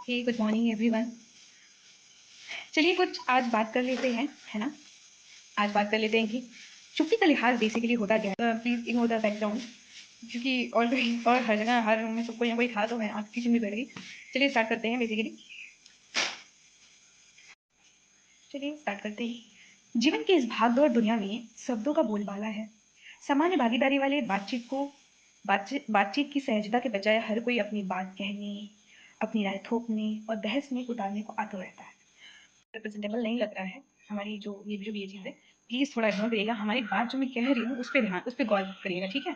हे good morning everyone. चलिए कुछ आज बात कर लेते हैं, है ना। आज बात कर लेते हैं कि चुप्पी का लिहाज बेसिकली होता क्या है। प्लीज इग्नोर द बैकग्राउंड, क्योंकि ऑलरेडी और हर जगह हर रूम में सबको यहाँ कोई था तो मैं आपकी चुप्पी बैठ गई। चलिए स्टार्ट करते हैं। चलिए स्टार्ट करते हैं। जीवन की इस भागदौड़ दुनिया में शब्दों का बोलबाला है। सामान्य भागीदारी वाले बातचीत की सहजता के बजाय हर कोई अपनी बात कहने, अपनी राय थोपने और बहस में उतारने को आतुर रहता है। रिप्रेजेंटेबल नहीं लग रहा है हमारी जो ये चीज़ है। प्लीज थोड़ा इग्नोर करिएगा। हमारी बात जो मैं कह रही हूँ उस पर गौर करिएगा, ठीक है।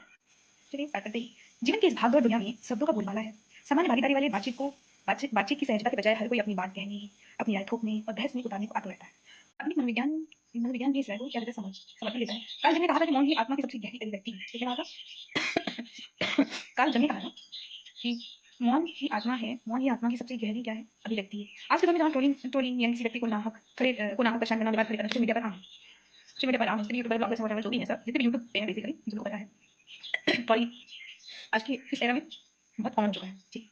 चलिए स्टार्ट करते हैं। जीवन की इस भागदौड़ दुनिया में शब्दों का बोलबाला है। सामान्य भागीदारी वाले बातचीत की सहजता के बजाय हर कोई अपनी बात कहने, अपनी राय थोपने और बहस में उतारने को आतुर रहता है। आधुनिक मनोविज्ञान भी इस राय को क्या कहते हैं समझ लेता है। कार्ल जंग ने कहा था कि मौन ही आत्मा की सबसे गहरी अभिव्यक्ति है। क्या कहा था? कार्ल जंग ने कहा था कि मौन ही आत्मा की सबसे गहरी क्या है अभिव्यक्ति है। आज के दौर में जहाँ ट्रोलिंग यानी किसी व्यक्ति को नाहक परेशान करना, विवाद खड़े करना सोशल मीडिया पर आम है। यूट्यूबर ब्लॉगर्स वगैरह जो भी है सब जितने भी यूट्यूब पे हैं बेसिकली जिनको पता है ट्रोलिंग आज के इस एरा में बहुत कॉमन हो चुका है। ठीक,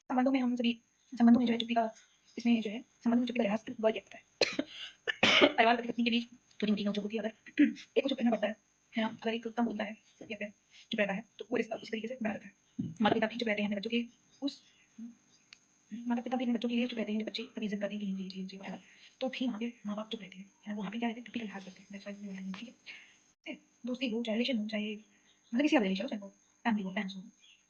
संबंधों में हम सभी संबंधों में जो है चुप्पी का इसमें जो है संबंधों में चुप्पी का लिहाज बहुत दिया जाता है। परिवार पति पत्नी के बीच थोड़ी मोटी नोक झोंक होती है। अगर एक को चुप रहना पड़ता है ना, अगर एक कम बोलता है या फिर चुप रहता है तो वो रिश्ता उस तरीके से बना रहता है। माता पिता भी चुप रहते हैं बच्चों के उस माता पिता भी अपने बच्चों के लिए चुप रहते हैं। बच्चे कभी इज्जत करते हैं कि जी वगैरह, तो भी वहाँ पे माँ बाप चुप रहते हैं। वहाँ पे क्या रहते हैं, चुप्पी का लिहाज करते हैं। दैट्स व्हाई, ठीक है। दोस्ती हो चाहे रिलेशन हो चाहे मतलब किसी का रिलेशन हो, चाहे वो फैमिली हो फ्रेंड्स हो,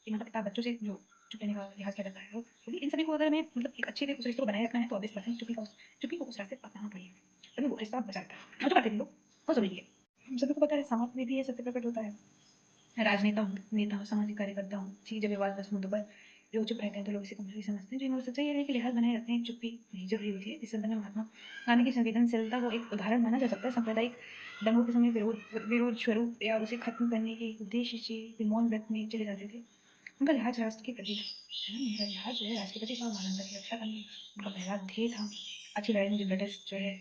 कि माता पिता बच्चों से जो चुप रहने का लिहाज किया जाता है वो भी इन सभी को अगर हमें मतलब एक अच्छे से उस रिश्ते को बनाए रखना है तो ऑब्वियस बात है चुप्पी को उस रास्ते पर अपनाना पड़ेगा, तभी वो रिश्ता बचा रहता है। जो करते हैं लोग बहुत जरूरी है। हम सभी को पता है समाज में भी ये सत्य प्रकट होता है। राजनेता हूँ, नेता हूँ, सामाजिक कार्यकर्ता हूँ, ठीक जब विवादास्पद मुद्दों पर लोग चुप रहते हैं तो लोग इसे कमजोरी समझते हैं। जो इन्होंने सच्चाई है कि लिहाज बनाए रखते हैं, चुप्पी नहीं जरूरी होती है। इस संदर्भ में महात्मा गांधी की संवेदनशीलता को एक उदाहरण माना जा सकता है। सांप्रदायिक दंगों के समय विरोध स्वरूप या उसे खत्म करने के उद्देश्य से मौन व्रत में चले जाते थे। उनका लिहाज राष्ट्र के प्रति था। उनका लिहाज जो है राष्ट्र के प्रति था, मानवता की रक्षा करने उनका पहला ध्येय था। अच्छी लड़ाई में जब ब्रिटिश जो है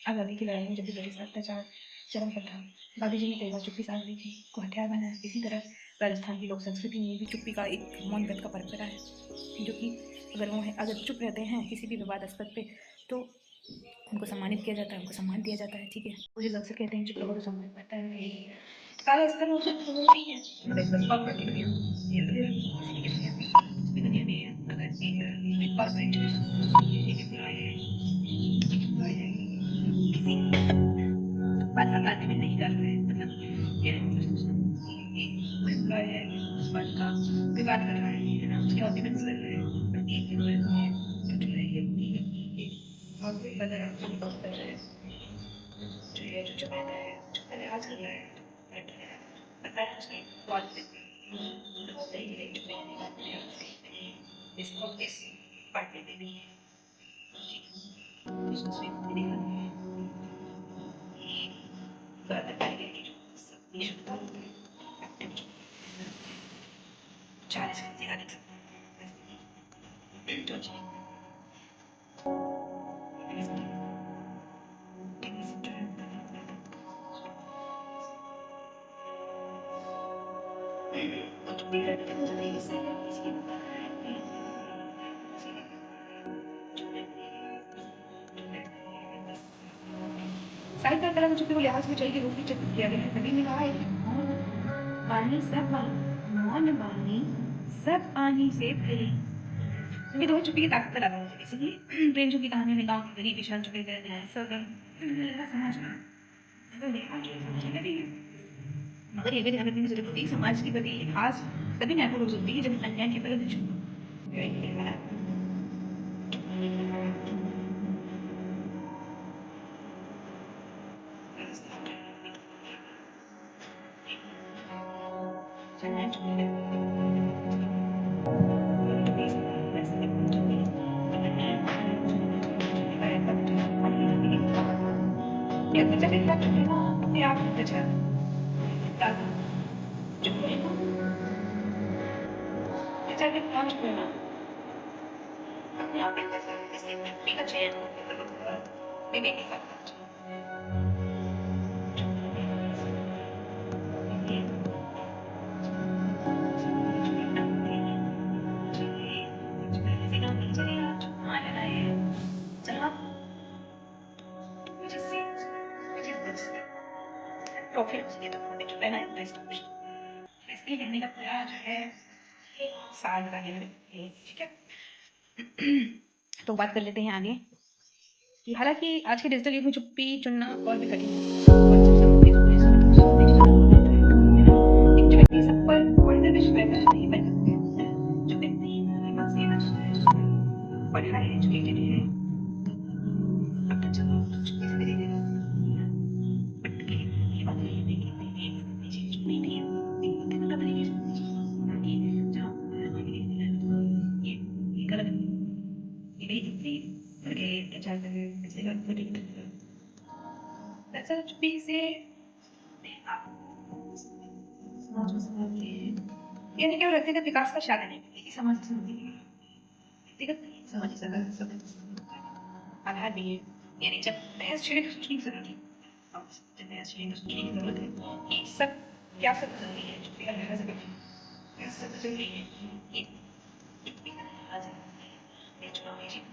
आज़ादी की लड़ाई में जब भी ब्रिटिश अत्याचार चरम पर था, गांधी जी ने कई बार चुप्पी साध ली थी, को हथियार बनाया। इसी तरह राजस्थान की लोक संस्कृति में भी चुप्पी का एक मौन व्रत का परंपरा है, जो कि अगर चुप रहते हैं किसी भी विवादास्पद पे तो उनको सम्मानित किया जाता है, उनको सम्मान दिया जाता है, ठीक है। मुझे अक्सर कहते हैं चुप रहो तो सम्मान पाता है। काला स्तर हो सकता है नहीं है, मतलब बस कॉर्पोरेट दुनिया ये दुनिया में अगर एक कॉर्पोरेट एक एम्प्लॉय है किसी बात का तालमेल नहीं कर रहे हैं, मतलब ये एम्प्लॉय है उस बात का विवाद कर रहा है ना, उसके आर्ग्यूमेंट्स कर रहे हैं, बट एक एम्प्लॉय जो है और कोई बदल कर रहे हैं जो है जो चुप रहता है, चुप का लिहाज कर रहा है, बट पता है उसकी कॉल पे तो सही है चुप रहने का लिहाज है। इसको इस पढ़ने में भी है, इसको स्वीप में देखा है तो अलग तरीके की जो सब निशुद्धता होती है चार से दिखा देता है जो चीज तो भी रहते हैं मुझे नहीं सही है इसकी साहित्य तरह चुप्पी को लिहाज में चलती रूप में चित्रित किया गया है। कवि ने कहा है कि मौन वाणी सब पानी से भरी। ये दो चुप्पी की ताकत का दावा है। इसीलिए प्रेमचंद की कहानी में गांव गरीब किसान चुपे गए हैं सब समाज का मगर ये भी ध्यान रखने की जरूरत होती है समाज के प्रति लिहाज तभी महत्वपूर्ण हो सकती है जब अन्याय के प्रति चुप और फिर उसके तो हमें जो है ना बेस्ट ऑप्शन इसके लिखने का पूरा जो है साल का है ठीक है। तो बात कर लेते हैं आगे कि हालांकि आज के डिजिटल युग में चुप्पी चुनना और भी कठिन है और सबसे मुख्य जो है इसमें डिजिटल है ना एक जो व्यक्ति सब पर पूर्ण विश्वास नहीं बन सकते जो व्यक्ति दिमाग से पढ़ाई एजुकेटेड है अपना जवाब चुप्पी से दे देगा बट ये बात है ये चीज चुप्पी भी है लेकिन पता नहीं कि जहाँ ये गलत है ये नहीं चुप्पी करके अच्छा इससे गलत दरअसल चुप्पी से यानी केवल व्यक्तिगत विकास का साधन है ये समाज व्यक्तिगत नहीं समाज आधार भी है यानी जब बहस छिड़े तो सोचने की जरूरत है जब बहस छिड़े तो सोचने की जरूरत है ये सब क्या सब जरूरी है चुप्पी का लहजा सकती है सब जरूरी है ये चुप्पी का लहजा ये चुनाव ये चीज